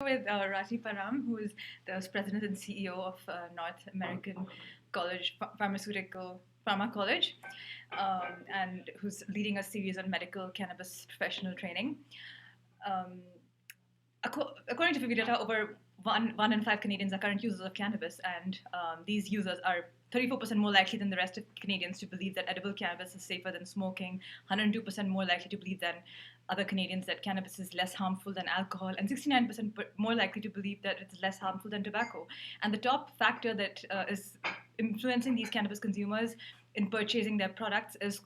With Raji Param, who is the president and CEO of North American College Pharmaceutical Pharma College, and who's leading a series on medical cannabis professional training. Um, According to Figure Data, over one in five Canadians are current users of cannabis, and these users are 34% more likely than the rest of Canadians to believe that edible cannabis is safer than smoking, 102% more likely to believe than other Canadians that cannabis is less harmful than alcohol, and 69% more likely to believe that it's less harmful than tobacco. And the top factor that is influencing these cannabis consumers in purchasing their products is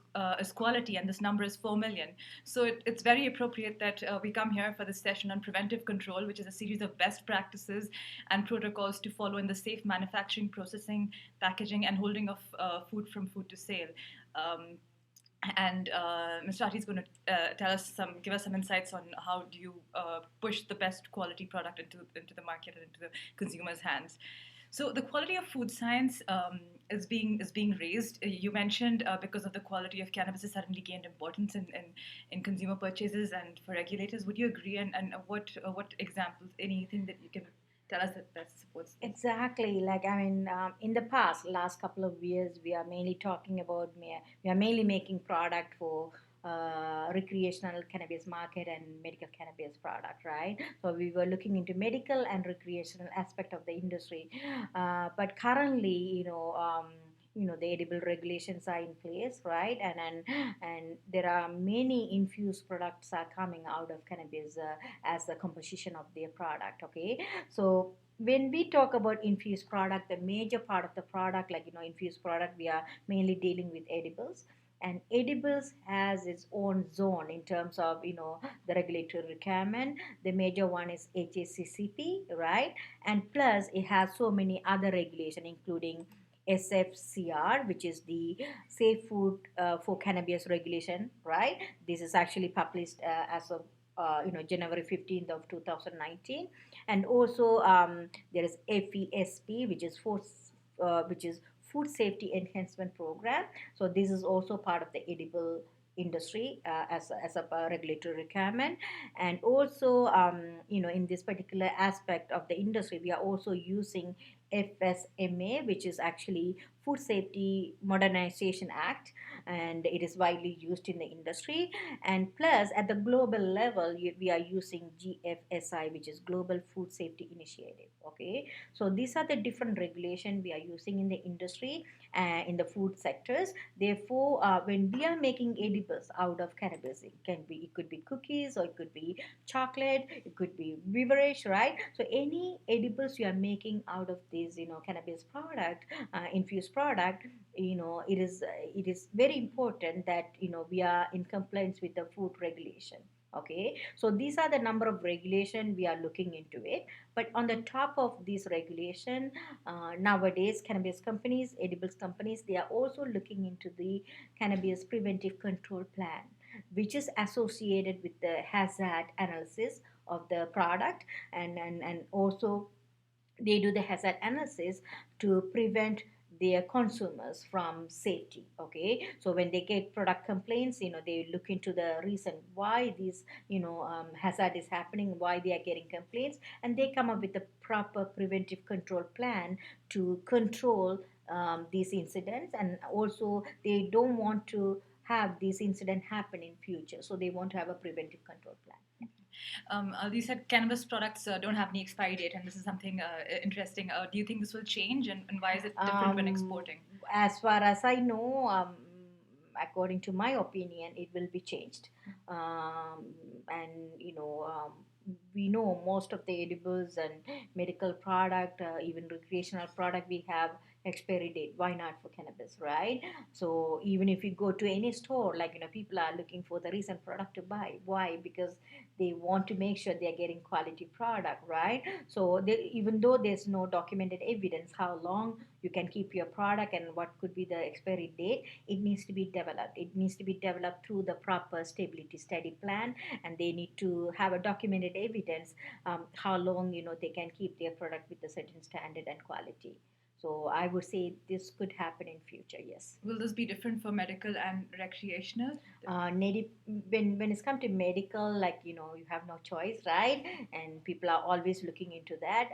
quality, and this number is 4 million. So it's very appropriate that we come here for this session on preventive control, which is a series of best practices and protocols to follow in the safe manufacturing, processing, packaging, and holding of food from food to sale. And Mr. Ati is going to give us some insights on how do you push the best quality product into the market and into the consumer's hands. So the quality of food science is being raised. You mentioned because of the quality of cannabis has suddenly gained importance in consumer purchases and for regulators. Would you agree? And what examples, anything that you can tell us that supports this? Exactly. Like, I mean, in the past, last couple of years, we are mainly talking about, we are mainly making product for recreational cannabis market and medical cannabis product, right? So we were looking into medical and recreational aspect of the industry. But currently, the edible regulations are in place, right? And there are many infused products are coming out of cannabis as the composition of their product. Okay, so when we talk about infused product, the major part of the product, like infused product, we are mainly dealing with edibles. And edibles has its own zone in terms of the regulatory requirement. The major one is HACCP, right? And plus it has so many other regulation, including SFCR, which is the Safe Food for Cannabis Regulation, right? This is actually published as of January 15th of 2019. And also there is FESP, which is Food Safety Enhancement Program. So this is also part of the edible industry as a regulatory requirement. And also in this particular aspect of the industry, we are also using FSMA, which is actually Food Safety Modernization Act, and it is widely used in the industry. And plus, at the global level, we are using GFSI, which is Global Food Safety Initiative. Okay, so these are the different regulation we are using in the industry in the food sectors. Therefore, when we are making edibles out of cannabis, it could be cookies, or it could be chocolate, it could be beverage, right? So any edibles you are making out of this cannabis product, infused product, it is very important that we are in compliance with the food regulation. Okay, so these are the number of regulation we are looking into it. But on the top of this regulation, nowadays cannabis companies, edibles companies, they are also looking into the cannabis preventive control plan, which is associated with the hazard analysis of the product. And also they do the hazard analysis to prevent their consumers from safety. Okay, so when they get product complaints, they look into the reason why this hazard is happening, why they are getting complaints, and they come up with a proper preventive control plan to control these incidents. And also they don't want to have this incident happen in future, so they want to have a preventive control plan. You said cannabis products don't have any expiry date, and this is something interesting. Do you think this will change, and why is it different when exporting? As far as I know, according to my opinion, it will be changed. And we know most of the edibles and medical product, even recreational product, we have expiry date. Why not for cannabis, right? So even if you go to any store, like people are looking for the recent product to buy. Why? Because they want to make sure they are getting quality product, right? So even though there's no documented evidence how long you can keep your product and what could be the expiry date, it needs to be developed. It needs to be developed through the proper stability study plan, and they need to have a documented evidence how long they can keep their product with a certain standard and quality. So I would say this could happen in future. Yes. Will this be different for medical and recreational? Native, when it's come to medical, like you have no choice, right? And people are always looking into that,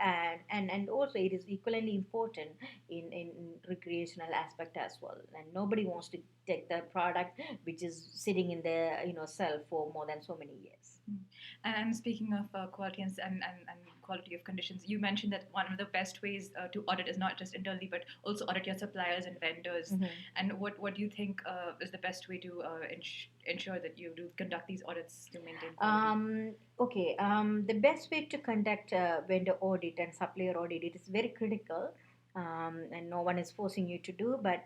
and also it is equally important in recreational aspect as well. And nobody wants to take the product which is sitting in the cell for more than so many years. And speaking of quality and quality of conditions, you mentioned that one of the best ways to audit is not just internally, but also audit your suppliers and vendors. Mhm. And what do you think is the best way to ensure that you do conduct these audits to maintain quality? Okay. The best way to conduct vendor audit and supplier audit, it is very critical, and no one is forcing you to do. But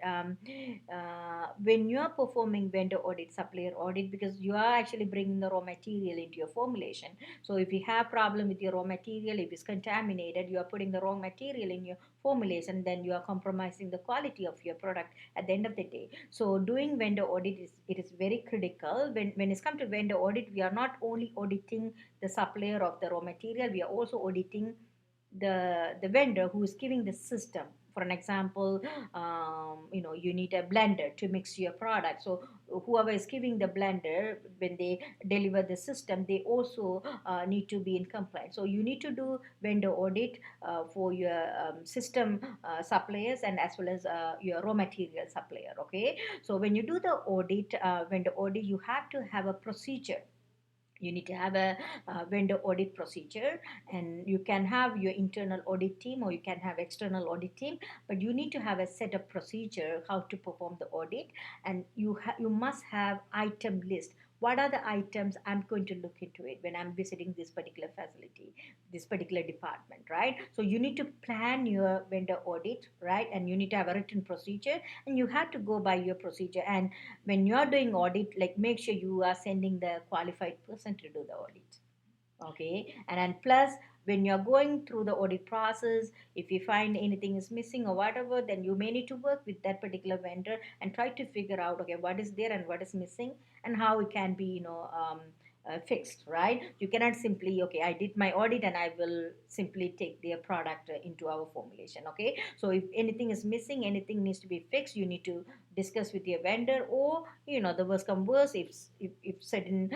when you are performing vendor audit, supplier audit, because you are actually bringing the raw material into your formulation. So if you have problem with your raw material, if it's contaminated, you are putting the wrong material in your formulation, then you are compromising the quality of your product at the end of the day. So doing vendor audit is very critical. When it's come to vendor audit, we are not only auditing the supplier of the raw material, we are also auditing the vendor who is giving the system. For an example, you need a blender to mix your product. So whoever is giving the blender, when they deliver the system, they also need to be in compliance. So you need to do vendor audit for your system suppliers, and as well as your raw material supplier. Okay, so when you do the audit, vendor audit, you have to have a procedure. You need to have a vendor audit procedure, and you can have your internal audit team or you can have external audit team, but you need to have a set of procedure how to perform the audit. And you must have item list. What are the items I'm going to look into it when I'm visiting this particular facility, this particular department, right? So you need to plan your vendor audit, right? And you need to have a written procedure, and you have to go by your procedure. And when you're doing audit, like, make sure you are sending the qualified person to do the audit. Okay, and plus, when you're going through the audit process, if you find anything is missing or whatever, then you may need to work with that particular vendor and try to figure out, okay, what is there and what is missing, and how it can be fixed, right? You cannot simply, okay, I did my audit and I will simply take their product into our formulation. Okay, so if anything is missing, anything needs to be fixed, you need to discuss with your vendor. Or the worst come worse, if certain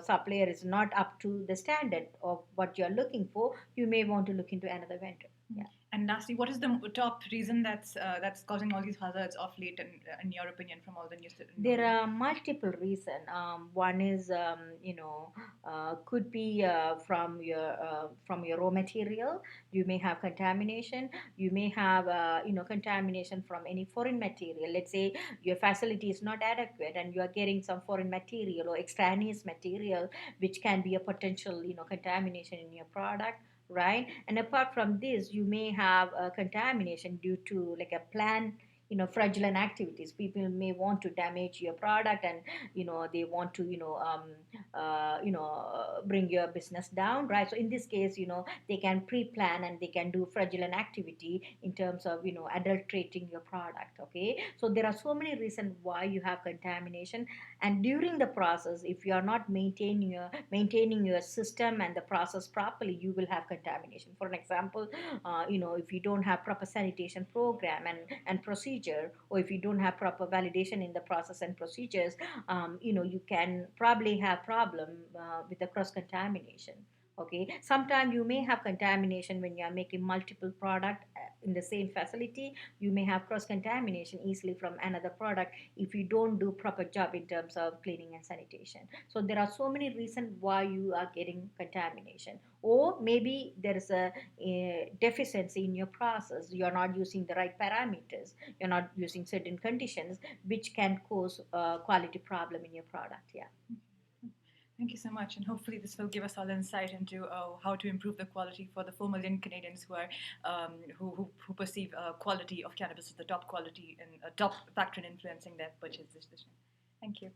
supplier is not up to the standard of what you're looking for, you may want to look into another vendor. Yeah. And lastly, what is the top reason that's causing all these hazards of late, in your opinion, from all the news? There are multiple reasons. One is, could be from your raw material. You may have contamination. You may have contamination from any foreign material. Let's say your facility is not adequate, and you are getting some foreign material or extraneous material, which can be a potential contamination in your product, right? And apart from this, you may have a contamination due to, like, a plant fraudulent activities. People may want to damage your product, and they want to bring your business down, right? So in this case, they can pre-plan and they can do fraudulent activity in terms of adulterating your product. Okay, so there are so many reasons why you have contamination. And during the process, if you are not maintaining your system and the process properly, you will have contamination. For an example, if you don't have proper sanitation program and procedure, or if you don't have proper validation in the process and procedures, you can probably have problem with the cross contamination. Okay, sometimes you may have contamination when you are making multiple product in the same facility. You may have cross contamination easily from another product if you don't do proper job in terms of cleaning and sanitation. So there are so many reasons why you are getting contamination. Or maybe there is a deficiency in your process. You're not using the right parameters, you're not using certain conditions, which can cause a quality problem in your product. Yeah. Thank you so much, and hopefully this will give us all insight into how to improve the quality for the 4 million Canadians who are who perceive quality of cannabis as the top quality and a top factor in influencing their purchase decision. Thank you.